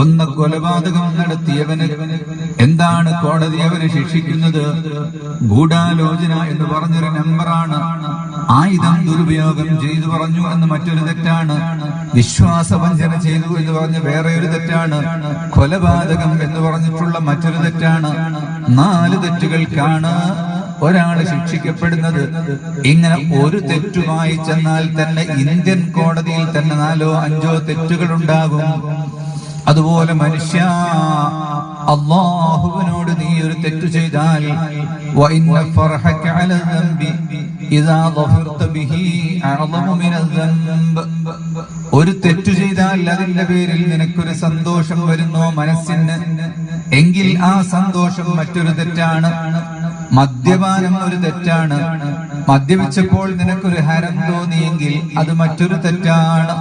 ഒന്ന് കൊലപാതകം നടത്തിയവന് എന്താണ് കോടതി അവനെ ശിക്ഷിക്കുന്നത്? ഗൂഢാലോചന എന്ന് പറഞ്ഞൊരു നമ്പറാണ്. ആയുധം ദുരുപയോഗം ചെയ്തു പറഞ്ഞു എന്ന് മറ്റൊരു തെറ്റാണ്. വിശ്വാസവഞ്ചന ചെയ്തു എന്ന് പറഞ്ഞ് വേറെ ഒരു തെറ്റാണ്. കൊലപാതകം എന്ന് പറഞ്ഞിട്ടുള്ള മറ്റൊരു തെറ്റാണ്. 4 തെറ്റുകൾക്കാണ് ഒരാള് ശിക്ഷിക്കപ്പെടുന്നത്. ഇങ്ങനെ ഒരു തെറ്റുമായി ചെന്നാൽ തന്നെ ഇന്ത്യൻ കോടതിയിൽ തന്നെ 4ഓ 5ഓ തെറ്റുകൾ ഉണ്ടാകും. അതുപോലെ മനുഷ്യ, അല്ലാഹുവിനോട് നീ ഒരു തെറ്റു ചെയ്താൽ ഒരു തെറ്റു ചെയ്താൽ അതിന്റെ പേരിൽ നിനക്കൊരു സന്തോഷം വരുന്നോ മനസ്സിന്, എങ്കിൽ ആ സന്തോഷം മറ്റൊരു തെറ്റാണ്. മദ്യപാനം ഒരു തെറ്റാണ്. മദ്യപിച്ചപ്പോൾ നിനക്കൊരു ഹരം തോന്നിയെങ്കിൽ അത് മറ്റൊരു തെറ്റാണ്.